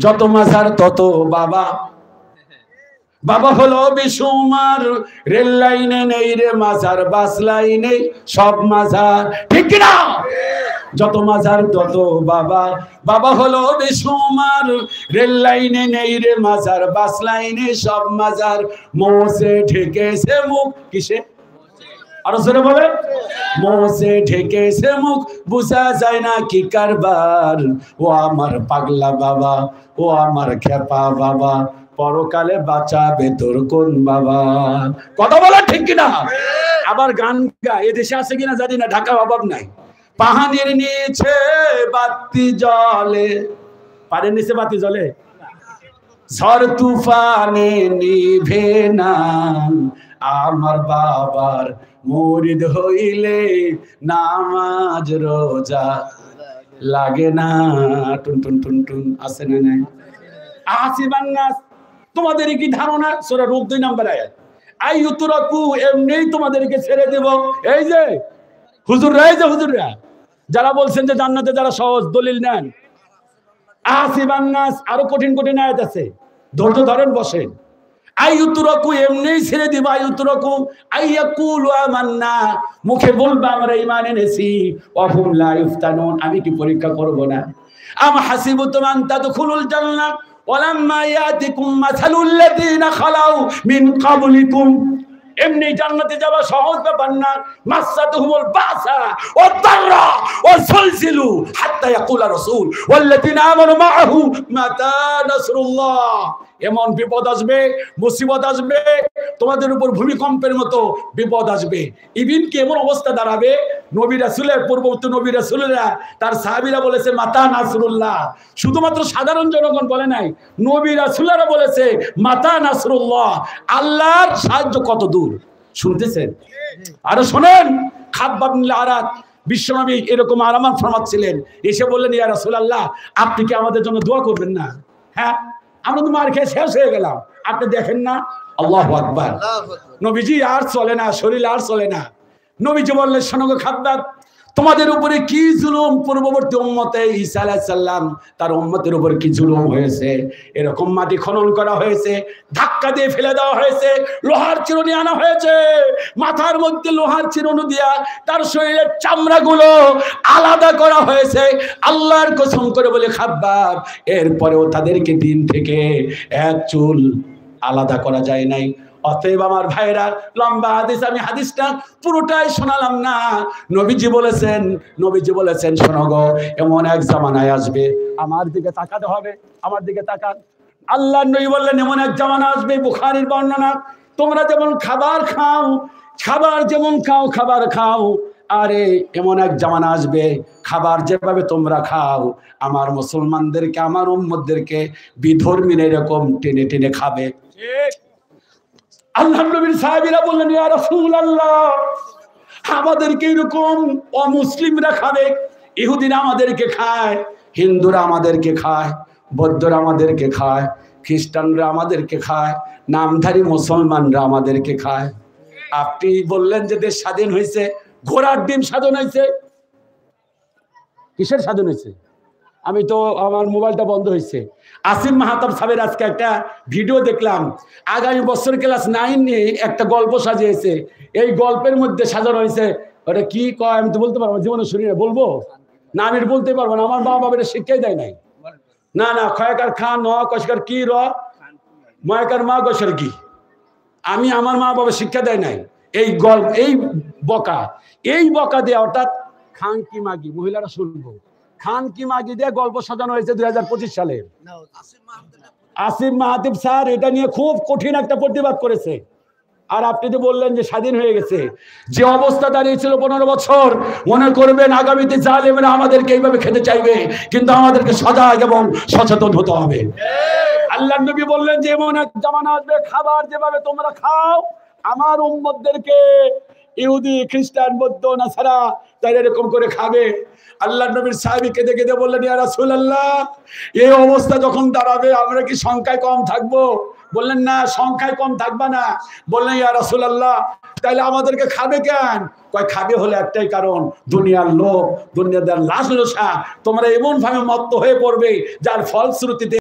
যত মাজার তত বাবা, বাবা হলো বেসুমার। রেল লাইনে নেই রে মাজার, বাস লাইনে সব মাজার, ঠিক না? যত মাজার তত বাবা, বাবা হলো বেসুমার। রেল লাইনে নেই রে মাজার, বাস লাইনে সব মাজার। মোসে ঢেকেছে মুখ, কিসে? আরো জোরে বলে। মোসে ঢেকেছে মুখ, বুঝা যায় না কি কারবার। ও আমার পাগলা বাবা, ও আমার খেপা বাবা, পরকালে বাঁচাবে তোর কোন বাবা? কথা বলা ঠিক কিনা? আবার গান গায়, এদেশে আছে কিনা জানি না, ঢাকা অভাব নাই। পাহাড়ের নিচে বাতি জ্বলে, পাহাড়ের নিচে বাতি জ্বলে, ঝড় তুফানে নিভে না। আমার বাবার মুরিদ হইলে নামাজ রোজা লাগে না। টুন টুন টুন টুন, আছে না নাই? আসিবান নাস, তোমাদের কি ধারণা? সূরা রূপ 2 নম্বর আয়াত, আইয়ুতরাকু, এমনি তোমাদেরকে ছেড়ে দেব। এই যে হুজুররা, এই যে হুজুররা যারা বলছেন যে জান্নাতে যারা সহজ, দলিল নেন। আসিবান নাস, আরো কঠিন কঠিন আয়াত আছে, ধৈর্য ধরেন, বসেন। আইয়ুতরাকু, এমনি ছেড়ে দিব। আইয়ুতরাকু আইয়াকুলু আমান্না, মুখে বলবা আমরা ঈমান এনেছি। ওয়া হুম লা ইফতানুন, আমি কি পরীক্ষা করব না? আম হাসিবতুম আন তাদখুলুল জান্নাহ ওয়ালাম্মা ইয়াতিকুম মাসালুল লাযিনা খালাউ মিন ক্বাবলিকুম, এমনি জান্নাতে যাওয়া সহজ ব্যাপার না। মাসাতুহুমুল বাসা ওয়াদ দাররা ওয়া সুলসিলু হাত্তা ইয়াকুলা রাসূল ওয়াল্লাযিনা আমানু মাআহু মাতা নাসরুল্লাহ। এমন বিপদ আসবে, মুসিবত আসবে, তোমাদের উপর ভূমিকম্পের মতো বিপদ আসবে। ইবিন কি এমন অবস্থা দাঁড়াবে, নবী রাসূলের পূর্ববর্তী নবী রাসূলেরা, তার সাহাবীরা বলেছে মাতা নাসরুল্লাহ। শুধুমাত্র সাধারণ জনগণ বলে নাই, নবী রাসূলেরা বলেছে মাতা নাসরুল্লাহ, আল্লাহর সাহায্য কত দূর। শুনতেছেন? আরো শোনেন, খাব্বাব বিন আরাত, বিশ্বনবী এরকম আরামান ফরমাচ্ছিলেন, এসে বললেন ইয়া রাসূলুল্লাহ, আপনি কি আমাদের জন্য দোয়া করবেন না? হ্যাঁ, আমরা তো মার খেয়ে শেষ হয়ে গেলাম, আপনি দেখেন না? আল্লাহু আকবার। নবীজি আর চলে না, শরীর আর চলে না। নবীজি বললেন, শোনো গো খাব্বাব, তোমাদের উপরে কি জুলুম, পূর্ববর্তী উম্মতে ঈসা আলাইহিস সালাম তার উম্মতের উপর কি জুলুম হয়েছে। এরকম মাটি খনন করা হয়েছে, ধাক্কা দিয়ে ফেলে দেওয়া হয়েছে, লোহার চিরুনি আনা হয়েছে, মাথার মধ্যে লোহার চিরুনি দিয়া তার শরীরের চামড়াগুলো আলাদা করা হয়েছে। আল্লাহর কসম করে বলে খাব্বাব, এরপরেও তাদেরকে দিন থেকে এক চুল আলাদা করা যায় নাই। অতএব আমার ভাইরা, লম্বা হাদিস, আমি হাদিসটা পুরোটাই শোনালাম না। নবীজি বলেছেন শোনো গো, এমন এক জামানায় আসবে, আমার দিকে তাকাতে হবে, আমার দিকে তাকান। আল্লাহর নবী বললেন এমন এক জামানা আসবে, বুখারীর বর্ণনা, তোমরা যেমন খাবার খাও, খাবার যেমন খাও, খাবার খাও, আরে এমন এক জামানা আসবে, খাবার যেভাবে তোমরা খাও, আমার মুসলমানদেরকে, আমার উম্মতদেরকে বিধর্মীরা এরকম টেনে টেনে খাবে। ঠিক? আল্লাহর নবীর সাহাবীরা বললেন ইয়া রাসূলুল্লাহ, আমাদেরকে এরকম অমুসলিমরা খাবে, ইহুদিরা আমাদেরকে খায়, হিন্দুরা আমাদেরকে খায়, বৌদ্ধরা আমাদেরকে খায়, খ্রিস্টানরা আমাদেরকে খায়, নামধারী মুসলমানরা আমাদেরকে খায়। আপনি বললেন যে দেশ স্বাধীন হয়েছে, ঘোড়ার ডিম স্বাধীন হয়েছে, কিসের স্বাধীন হয়েছে? আমি তো, আমার মোবাইলটা বন্ধ হয়েছে। আসিম মাহাতাব সাহেবের আজকে একটা ভিডিও দেখলাম, আগামী বছর ক্লাস 9 নিয়ে একটা গল্প সাজিয়েছে। এই গল্পের মধ্যে সাজানো হয়েছে, ওটা কি কয় আমি তো বলতে পারবো, জীবনের শরীরে বলবো না, আমি বলতে পারবো না, আমার মা বাবা এটা শিক্ষাই দেয় নাই। না না, খয়াকার খান ন কশকার কি র ময়াকার মা গসর কি, আমি, আমার মা বাবা শিক্ষা দেয় নাই। এই গল্প, এই বকা দিয়ে, অর্থাৎ খান কি মাগি, মহিলারা শুনবো, খান কি মাগি দিয়ে গল্প সাজানো হয়েছে 2025 সালে। আসিম মাহাতিব স্যার এটা নিয়ে খুব কঠিন একটা প্রতিবাদ করেছে। আর আপনি তো বললেন যে স্বাধীন হয়ে গেছে, যে অবস্থা দাঁড়িয়েছিল 15 বছর, মনে করবেন আগামীতে জালেমরা আমাদেরকে এইভাবে খেতে চাইবে, কিন্তু আমাদেরকে সজাগ এবং সচেতন হতে হবে। আল্লাহর নবী বললেন যে এমন এক জামানা আসবে, খাবার যেভাবে তোমরা খাও, আমার উম্মতদেরকে ইহুদি, খ্রিস্টান, বৌদ্ধ, নাসারা তারা এরকম করে খাবে। আল্লাহর নবীর সাহাবী কেঁদে কেঁদে বললেন ইয়া রাসূলুল্লাহ, এই অবস্থা যখন দাঁড়াবে আমরা কি সংখ্যায় কম থাকবো? বললেন না, সংখ্যায় কম থাকবা না। বললেন ইয়া রাসূলুল্লাহ, তাহলে আমাদেরকে খাবে কেন? কয় খাবে হলে একটাই কারণ, দুনিয়ার লোভ, দুনিয়ার লালসা। তোমরা এমন ভাবে মত্ত হয়ে পড়বে যার ফলশ্রুতিতে